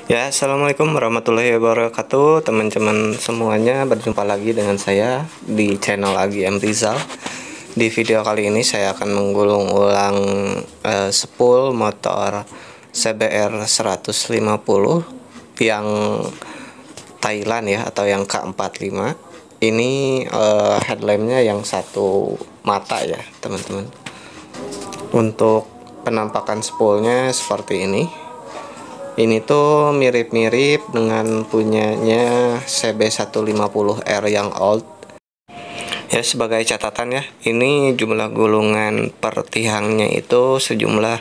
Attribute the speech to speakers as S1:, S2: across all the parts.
S1: Ya, assalamualaikum warahmatullahi wabarakatuh, teman-teman semuanya. Berjumpa lagi dengan saya di channel Agi M Rizal. Di video kali ini saya akan menggulung ulang spool motor CBR 150 yang Thailand ya, atau yang K45. Ini headlampnya yang satu mata ya, teman-teman. Untuk penampakan spoolnya seperti ini. Ini tuh mirip-mirip dengan punyanya CB150R yang old. Ya, sebagai catatan ya, ini jumlah gulungan per tiangnya itu sejumlah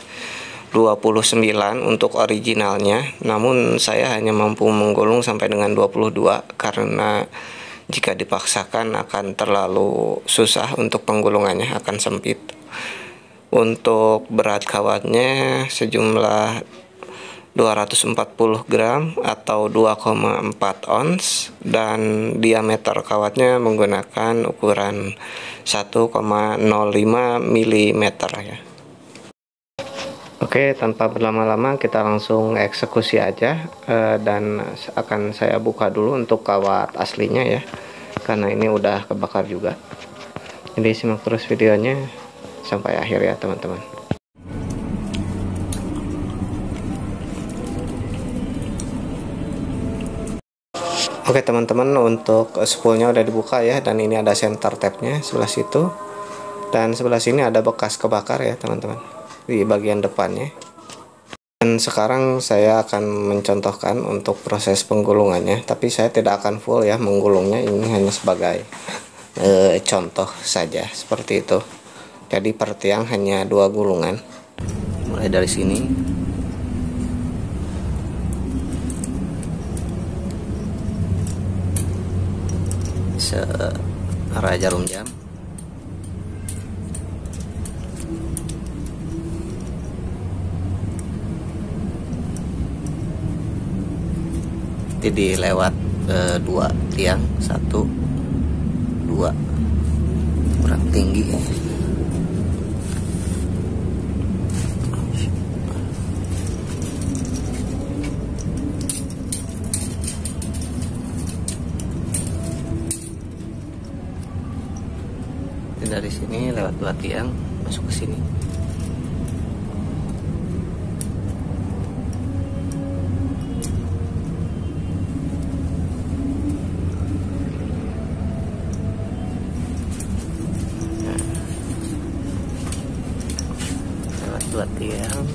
S1: 29 untuk originalnya. Namun saya hanya mampu menggulung sampai dengan 22 karena jika dipaksakan akan terlalu susah untuk penggulungannya, akan sempit. Untuk berat kawatnya sejumlah 240 gram atau 2,4 ons, dan diameter kawatnya menggunakan ukuran 1,05 mm ya. Oke, tanpa berlama-lama kita langsung eksekusi aja, dan akan saya buka dulu untuk kawat aslinya ya, karena ini udah kebakar juga. Jadi simak terus videonya sampai akhir ya teman-teman. Oke teman-teman, untuk spoolnya udah dibuka ya, dan ini ada center tabnya sebelah situ, dan sebelah sini ada bekas kebakar ya teman-teman di bagian depannya. Dan sekarang saya akan mencontohkan untuk proses penggulungannya, tapi saya tidak akan full ya menggulungnya, ini hanya sebagai contoh saja seperti itu. Jadi per tiang hanya 2 gulungan. Mulai dari sini. Searah jarum jam. Jadi lewat 2 tiang, 1 2 kurang tinggi. Dari sini lewat 2 tiang masuk ke sini. Nah, lewat 2 tiang.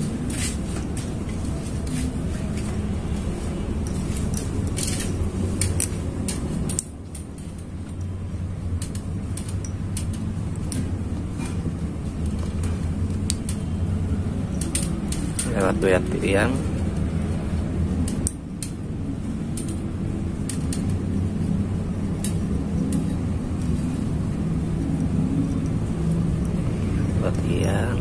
S1: Lewat 2 tiang. Lewat tiang.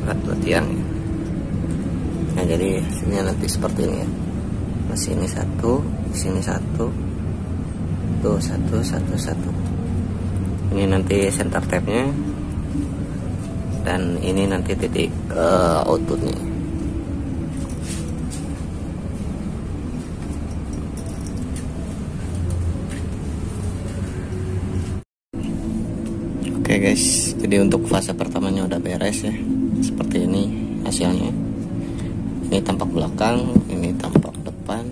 S1: Lewat 2 tiang ya. Nah, jadi hasilnya nanti seperti ini ya. Masih ini 1, sini 1. Tuh 1 1 1. Ini nanti center tabnya, dan ini nanti titik outputnya. Oke guys, jadi untuk fase pertamanya udah beres ya, seperti ini hasilnya. Ini tampak belakang, ini tampak depan.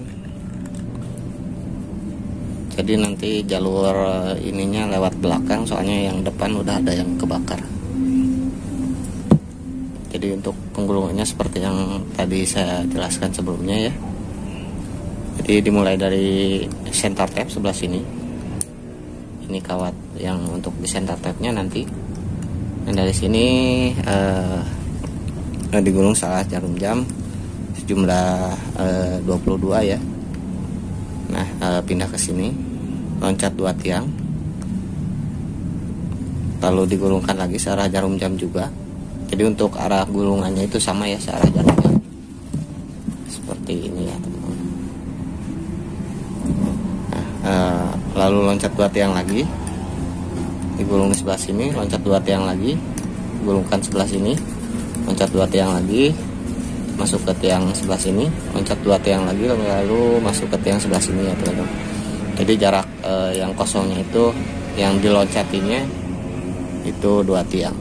S1: Jadi nanti jalur ininya lewat belakang, soalnya yang depan udah ada yang kebakar. Jadi untuk penggulungannya seperti yang tadi saya jelaskan sebelumnya ya. Jadi dimulai dari center tab sebelah sini. Ini kawat yang untuk di center tabnya nanti. Dan dari sini digulung salah jarum jam sejumlah 22 ya. Nah, pindah ke sini, loncat 2 tiang, lalu digulungkan lagi searah jarum jam juga. Jadi untuk arah gulungannya itu sama ya, searah jarum jam seperti ini ya teman-teman. Nah, lalu loncat 2 tiang lagi, digulung di sebelah sini, loncat 2 tiang lagi, gulungkan sebelah sini, loncat 2 tiang lagi, masuk ke tiang sebelah sini, loncat 2 tiang lagi, lalu masuk ke tiang sebelah sini ya teman-teman. Jadi jarak yang kosongnya itu, yang diloncatinya itu 2 tiang.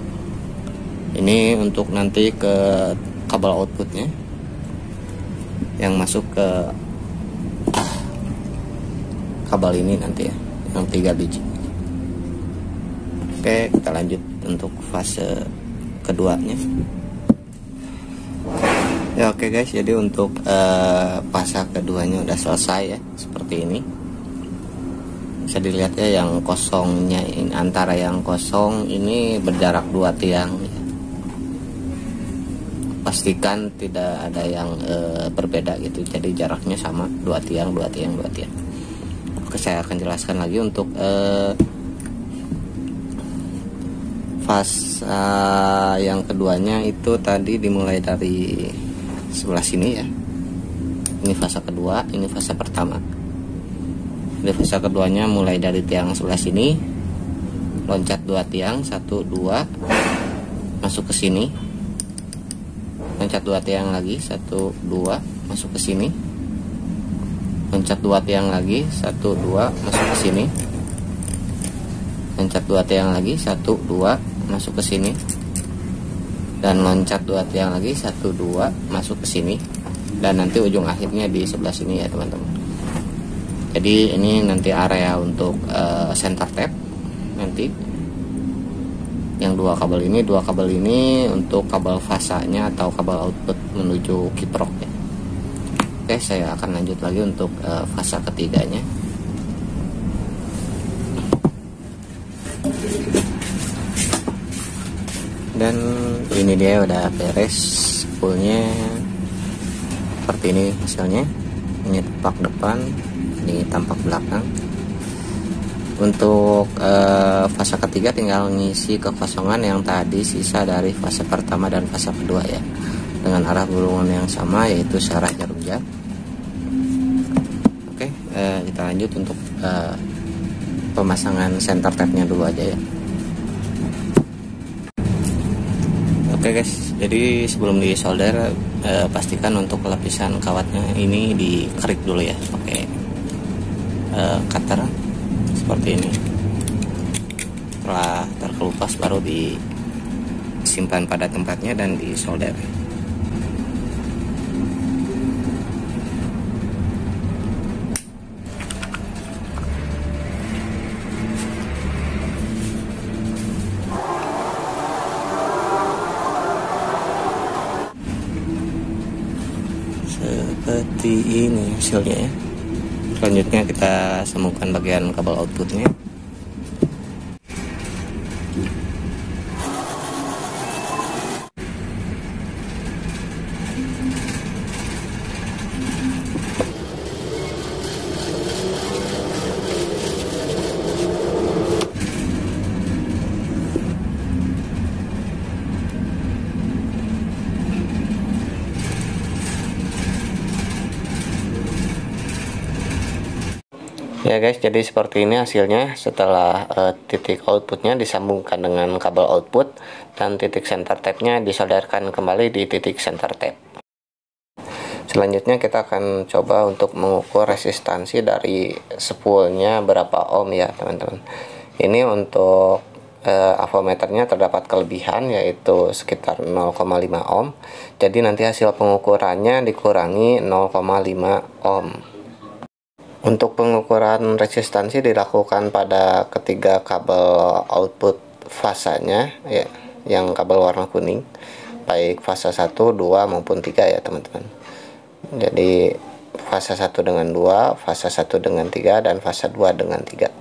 S1: Ini untuk nanti ke kabel outputnya yang masuk ke kabel ini nanti ya, yang 3 biji. Oke, kita lanjut untuk fase keduanya. Ya oke guys, jadi untuk fase keduanya udah selesai ya, seperti ini. Bisa dilihat ya, yang kosongnya ini, antara yang kosong ini berjarak 2 tiang ya. Pastikan tidak ada yang berbeda gitu, jadi jaraknya sama, 2 tiang, 2 tiang, 2 tiang. Oke, saya akan jelaskan lagi untuk fase yang keduanya itu tadi dimulai dari sebelah sini ya. Ini fase kedua, ini fase pertama. Di fase keduanya mulai dari tiang sebelah sini, loncat 2 tiang, 1, 2, masuk ke sini, loncat 2 tiang lagi, 1, 2, masuk ke sini, loncat 2 tiang lagi, 1, 2, masuk ke sini, loncat 2 tiang lagi, 1, 2, masuk ke sini, dan loncat 2 tiang lagi, 1, 2, masuk ke sini, dan nanti ujung akhirnya di sebelah sini ya teman-teman. Jadi ini nanti area untuk center tap nanti. Yang 2 kabel ini untuk kabel fasanya atau kabel output menuju kiprok ya. Oke, saya akan lanjut lagi untuk fase ketiganya. Dan ini dia udah beres spoolnya, seperti ini hasilnya. Ini tampak depan, ini tampak belakang. Untuk fase ketiga tinggal ngisi kekosongan yang tadi sisa dari fase pertama dan fase kedua ya, dengan arah gulungan yang sama, yaitu searah jarum jam. Oke, kita lanjut untuk pemasangan center tapnya dulu aja ya. Oke guys, jadi sebelum di solder pastikan untuk lapisan kawatnya ini dikerik dulu ya, pakai cutter seperti ini. Setelah terkelupas baru disimpan pada tempatnya dan disolder. Seperti ini hasilnya ya. Selanjutnya kita sambungkan bagian kabel outputnya. Ya guys, jadi seperti ini hasilnya setelah titik outputnya disambungkan dengan kabel output dan titik center tapnya disolderkan kembali di titik center tap. Selanjutnya kita akan coba untuk mengukur resistansi dari spoolnya berapa ohm ya teman-teman. Ini untuk avometernya terdapat kelebihan, yaitu sekitar 0,5 ohm. Jadi nanti hasil pengukurannya dikurangi 0,5 ohm. Untuk pengukuran resistansi dilakukan pada ketiga kabel output fasanya ya, yang kabel warna kuning, baik fase 1, 2 maupun 3 ya teman-teman. Jadi fase 1 dengan 2, fase 1 dengan 3, dan fase 2 dengan 3.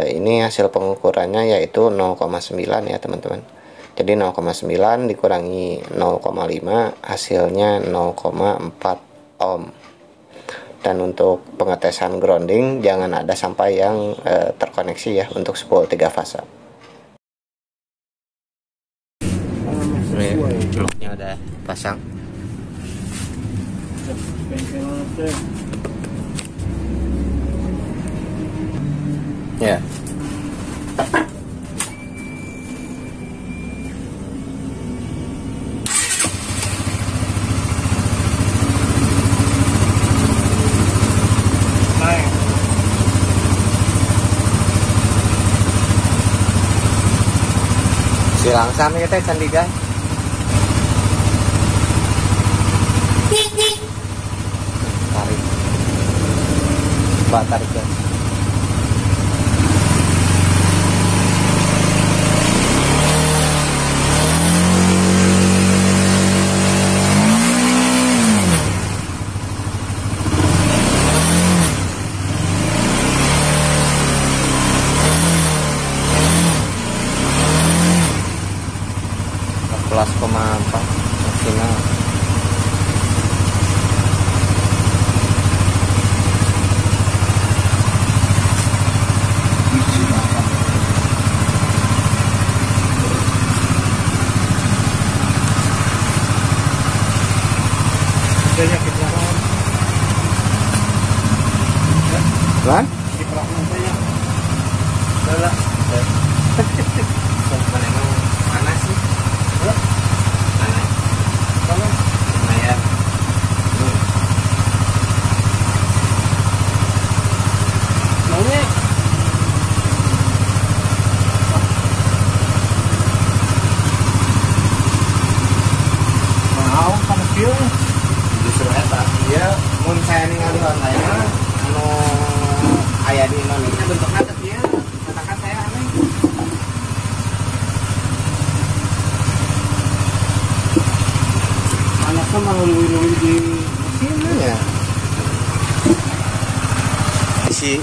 S1: Ini hasil pengukurannya yaitu 0,9 ya teman-teman. Jadi 0,9 dikurangi 0,5 hasilnya 0,4 ohm. Dan untuk pengetesan grounding jangan ada sampai yang terkoneksi ya untuk spool 3 fase. Bloknya udah pasang. Ya. Silang sami kita candi guys. Tarik. Tarik guys. Kelas koma 4 maksimal. Lan? Panas sih. Justru eta dia mun saya ningali online anu aya di Indonesia bentuknya teh dia katakan saya aneh. Anaknya malah luwi-luwi di mesin ya.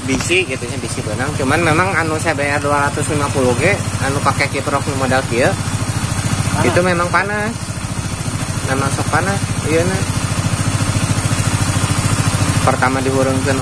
S1: Bisi gitu nya bisi benang cuman memang anu saya bayar 250 ge anu pakai kiprok modal kieu itu memang panas. Memang sok panas, iya nah. Pertama dihurungkeun